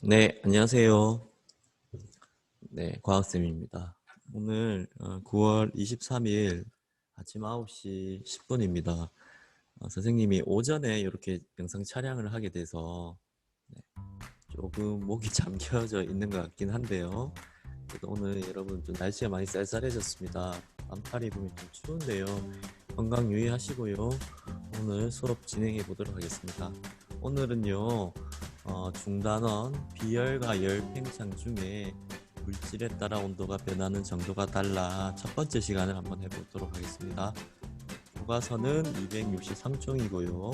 네, 안녕하세요. 네, 과학쌤입니다. 오늘 9월 23일 아침 9시 10분입니다. 선생님이 오전에 이렇게 영상 촬영을 하게 돼서 네, 조금 목이 잠겨져 있는 것 같긴 한데요. 그래도 오늘 여러분 좀 날씨가 많이 쌀쌀해졌습니다. 반팔 입으면 좀 추운데요. 건강 유의하시고요. 오늘 수업 진행해 보도록 하겠습니다. 오늘은요, 중단원 비열과 열 팽창 중에 물질에 따라 온도가 변하는 정도가 달라 첫 번째 시간을 한번 해보도록 하겠습니다. 교과서는 263쪽이고요.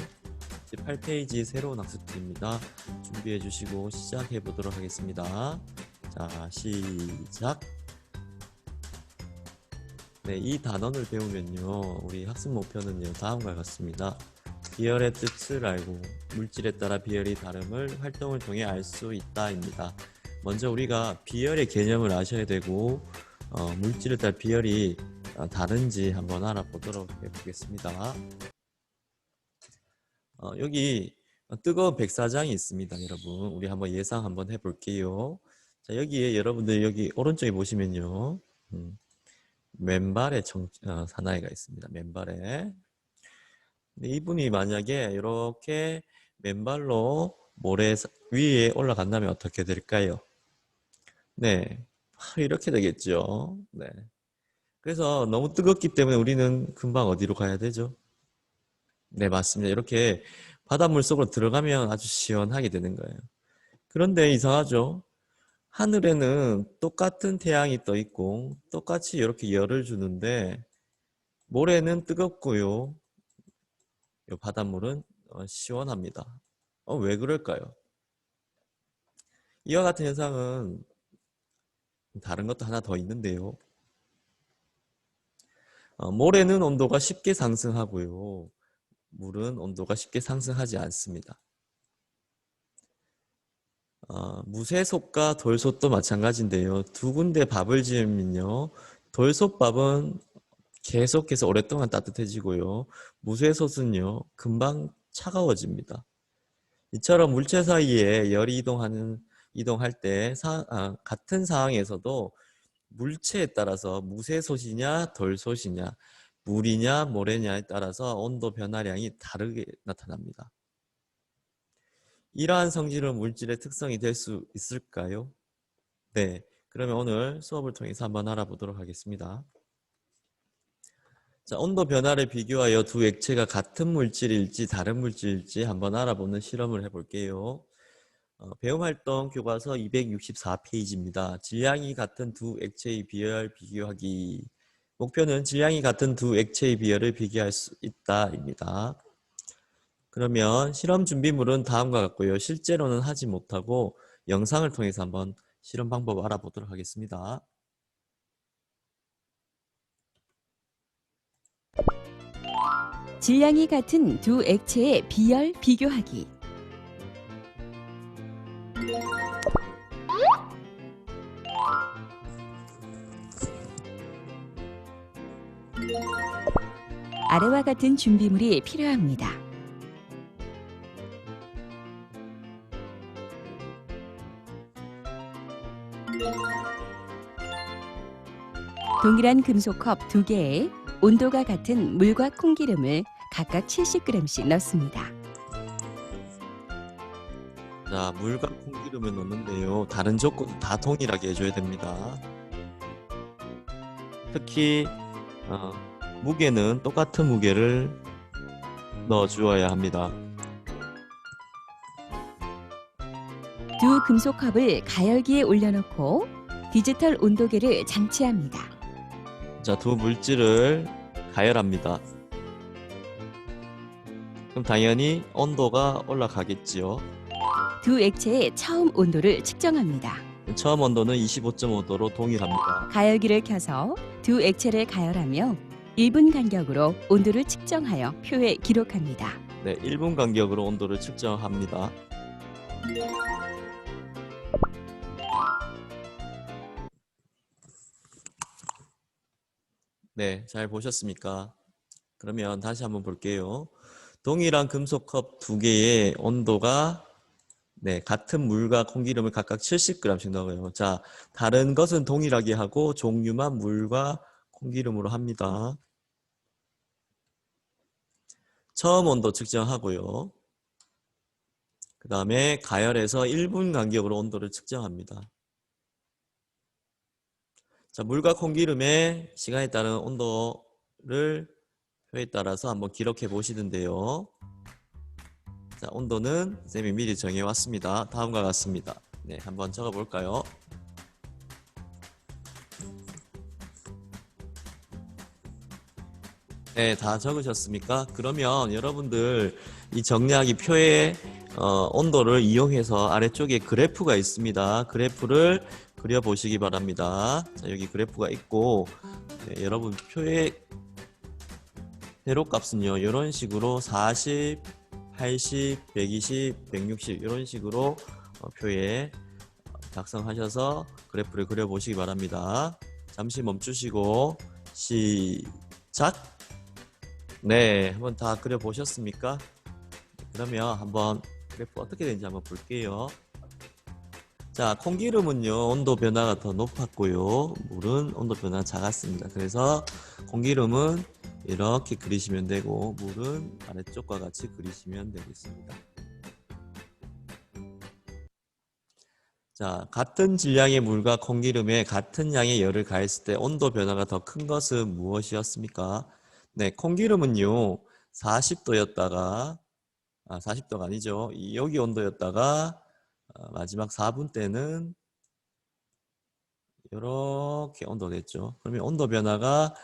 18페이지 새로운 학습지입니다. 준비해 주시고 시작해 보도록 하겠습니다. 자, 시작. 네, 이 단원을 배우면요, 우리 학습 목표는요, 다음과 같습니다. 비열의 뜻을 알고 물질에 따라 비열이 다름을 활동을 통해 알 수 있다입니다. 먼저 우리가 비열의 개념을 아셔야 되고 물질에 따라 비열이 다른지 한번 알아보도록 해보겠습니다. 여기 뜨거운 백사장이 있습니다, 여러분. 우리 한번 예상 한번 해볼게요. 자, 여기에 여러분들 여기 오른쪽에 보시면요, 맨발에 사나이가 있습니다. 맨발에. 이분이 만약에 이렇게 맨발로 모래 위에 올라간다면 어떻게 될까요? 네, 이렇게 되겠죠. 네. 그래서 너무 뜨겁기 때문에 우리는 금방 어디로 가야 되죠? 네, 맞습니다. 이렇게 바닷물 속으로 들어가면 아주 시원하게 되는 거예요. 그런데 이상하죠? 하늘에는 똑같은 태양이 떠 있고 똑같이 이렇게 열을 주는데 모래는 뜨겁고요. 이 바닷물은 시원합니다. 왜 그럴까요? 이와 같은 현상은 다른 것도 하나 더 있는데요. 모래는 온도가 쉽게 상승하고요. 물은 온도가 쉽게 상승하지 않습니다. 무쇠솥과 돌솥도 마찬가지인데요. 두 군데 밥을 지으면요. 돌솥밥은 계속해서 오랫동안 따뜻해지고요. 무쇠솥은요. 금방 차가워집니다. 이처럼 물체 사이에 열이 이동할 때 같은 상황에서도 물체에 따라서 무쇠솥이냐 돌솥이냐 물이냐 모래냐에 따라서 온도 변화량이 다르게 나타납니다. 이러한 성질은 물질의 특성이 될 수 있을까요? 네, 그러면 오늘 수업을 통해서 한번 알아보도록 하겠습니다. 자, 온도 변화를 비교하여 두 액체가 같은 물질일지 다른 물질일지 한번 알아보는 실험을 해볼게요. 배움활동 교과서 264페이지입니다. 질량이 같은 두 액체의 비열 비교하기. 목표는 질량이 같은 두 액체의 비열을 비교할 수 있다입니다. 그러면 실험 준비물은 다음과 같고요. 실제로는 하지 못하고 영상을 통해서 한번 실험 방법 알아보도록 하겠습니다. 질량이 같은 두 액체의 비열 비교하기. 아래와 같은 준비물이 필요합니다. 동일한 금속컵 2개에 온도가 같은 물과 콩기름을 각각 70g씩 넣습니다. 자, 물과 콩기름을 넣는데요. 다른 조건 다 동일하게 해줘야 됩니다. 특히 무게는 똑같은 무게를 넣어주어야 합니다. 두 금속컵을 가열기에 올려놓고 디지털 온도계를 장치합니다. 자, 두 물질을 가열합니다. 그럼 당연히 온도가 올라가겠지요. 두 액체의 처음 온도를 측정합니다. 처음 온도는 25.5도로 동일합니다. 가열기를 켜서 두 액체를 가열하며 1분 간격으로 온도를 측정하여 표에 기록합니다. 네, 1분 간격으로 온도를 측정합니다. 네, 잘 보셨습니까? 그러면 다시 한번 볼게요. 동일한 금속컵 2개의 온도가 네, 같은 물과 콩기름을 각각 70g씩 넣어요. 자, 다른 것은 동일하게 하고 종류만 물과 콩기름으로 합니다. 처음 온도 측정하고요. 그 다음에 가열해서 1분 간격으로 온도를 측정합니다. 자, 물과 콩기름의 시간에 따른 온도를 표에 따라서 한번 기록해 보시는데요. 자, 온도는 쌤이 미리 정해 왔습니다. 다음과 같습니다. 네, 한번 적어 볼까요? 네, 다 적으셨습니까? 그러면 여러분들 이 정리하기 표에 온도를 이용해서 아래쪽에 그래프가 있습니다. 그래프를 그려보시기 바랍니다. 자, 여기 그래프가 있고 네, 여러분 표에 세로값은요. 이런 식으로 40, 80, 120, 160 이런 식으로 표에 작성하셔서 그래프를 그려보시기 바랍니다. 잠시 멈추시고 시작! 네, 한번 다 그려보셨습니까? 그러면 한번 그래프 어떻게 되는지 한번 볼게요. 자, 콩기름은요, 온도 변화가 더 높았고요. 물은 온도 변화가 작았습니다. 그래서 콩기름은 이렇게 그리시면 되고, 물은 아래쪽과 같이 그리시면 되겠습니다. 자, 같은 질량의 물과 콩기름에 같은 양의 열을 가했을 때 온도 변화가 더 큰 것은 무엇이었습니까? 네, 콩기름은요, 40도였다가, 40도가 아니죠. 여기 온도였다가, 마지막 4분 때는 이렇게 온도 됐죠. 그러면 온도 변화가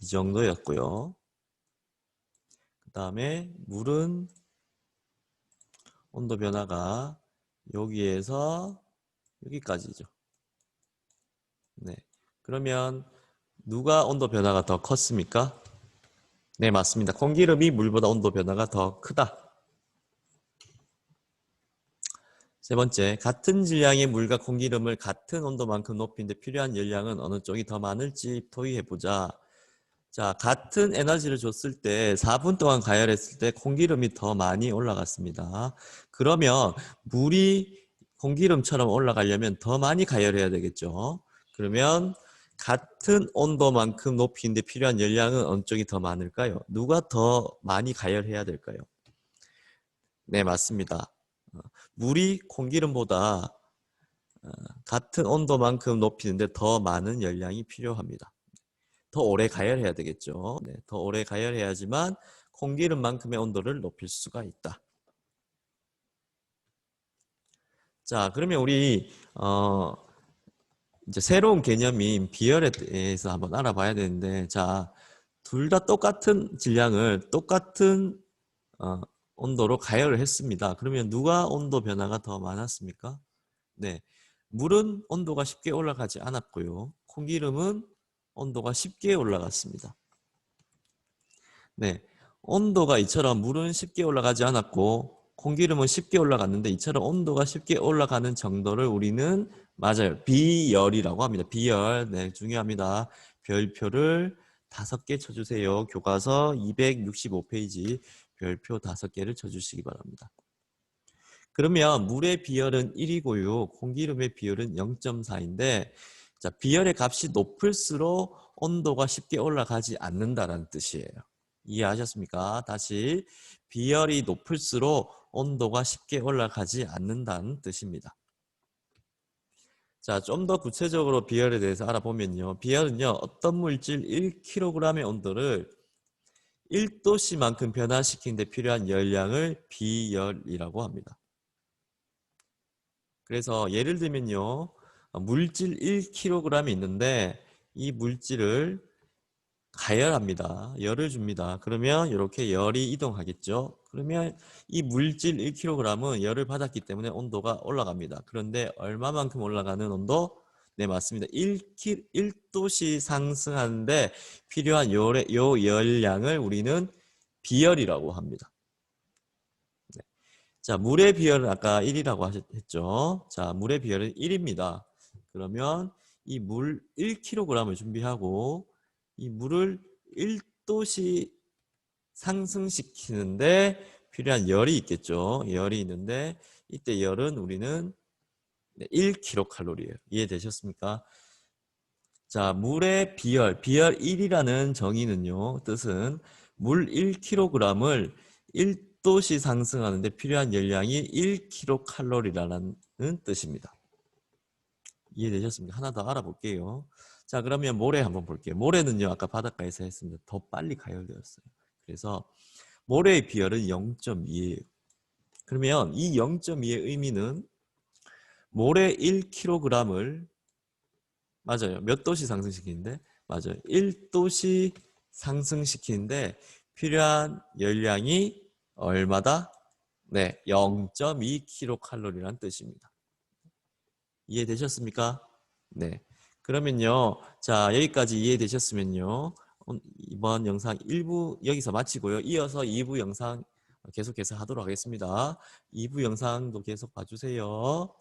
이 정도였고요. 그 다음에 물은 온도 변화가 여기에서 여기까지죠. 네. 그러면 누가 온도 변화가 더 컸습니까? 네, 맞습니다. 콩기름이 물보다 온도 변화가 더 크다. 세 번째, 같은 질량의 물과 콩기름을 같은 온도만큼 높이는데 필요한 열량은 어느 쪽이 더 많을지 토의해보자. 자, 같은 에너지를 줬을 때 4분 동안 가열했을 때 콩기름이 더 많이 올라갔습니다. 그러면 물이 콩기름처럼 올라가려면 더 많이 가열해야 되겠죠. 그러면 같은 온도만큼 높이는데 필요한 열량은 어느 쪽이 더 많을까요? 누가 더 많이 가열해야 될까요? 네, 맞습니다. 물이 콩기름보다 같은 온도만큼 높이는데 더 많은 열량이 필요합니다. 더 오래 가열해야 되겠죠. 네, 더 오래 가열해야지만 콩기름만큼의 온도를 높일 수가 있다. 자, 그러면 우리 이제 새로운 개념인 비열에 대해서 한번 알아봐야 되는데, 자, 둘 다 똑같은 질량을 똑같은 온도로 가열을 했습니다. 그러면 누가 온도 변화가 더 많았습니까? 네, 물은 온도가 쉽게 올라가지 않았고요. 콩기름은 온도가 쉽게 올라갔습니다. 네, 온도가 이처럼 물은 쉽게 올라가지 않았고 콩기름은 쉽게 올라갔는데 이처럼 온도가 쉽게 올라가는 정도를 우리는 맞아요. 비열이라고 합니다. 비열. 네, 중요합니다. 별표를 5개 쳐주세요. 교과서 265페이지 별표 5개를 쳐주시기 바랍니다. 그러면 물의 비열은 1이고요. 콩기름의 비열은 0.4인데 자, 비열의 값이 높을수록 온도가 쉽게 올라가지 않는다는 뜻이에요. 이해하셨습니까? 다시 비열이 높을수록 온도가 쉽게 올라가지 않는다는 뜻입니다. 자, 좀 더 구체적으로 비열에 대해서 알아보면요. 비열은요. 어떤 물질 1kg의 온도를 1도씨만큼 변화시키는 데 필요한 열량을 비열이라고 합니다. 그래서 예를 들면요. 물질 1kg이 있는데 이 물질을 가열합니다. 열을 줍니다. 그러면 이렇게 열이 이동하겠죠. 그러면 이 물질 1kg은 열을 받았기 때문에 온도가 올라갑니다. 그런데 얼마만큼 올라가는 온도? 네, 맞습니다. 1도씨 상승하는데 필요한 요 열량을 우리는 비열이라고 합니다. 네. 자, 물의 비열은 아까 1이라고 했죠. 자, 물의 비열은 1입니다. 그러면 이 물 1kg을 준비하고 이 물을 1도씨 상승시키는데 필요한 열이 있겠죠. 열이 있는데 이때 열은 우리는 1kcal이에요. 이해되셨습니까? 자, 물의 비열 1이라는 정의는요. 뜻은 물 1kg을 1도씨 상승하는데 필요한 열량이 1kcal라는 뜻입니다. 이해되셨습니까? 하나 더 알아볼게요. 자, 그러면 모래 한번 볼게요. 모래는요, 아까 바닷가에서 했습니다. 더 빨리 가열되었어요. 그래서 모래의 비열은 0.2예요. 그러면 이 0.2의 의미는 모래 1kg을 맞아요. 몇 도씨 상승시키는데? 맞아요. 1도씨 상승시키는데 필요한 열량이 얼마다? 네, 0.2kcal라는 뜻입니다. 이해되셨습니까? 네. 그러면요. 자, 여기까지 이해되셨으면요. 이번 영상 1부 여기서 마치고요. 이어서 2부 영상 계속해서 하도록 하겠습니다. 2부 영상도 계속 봐주세요.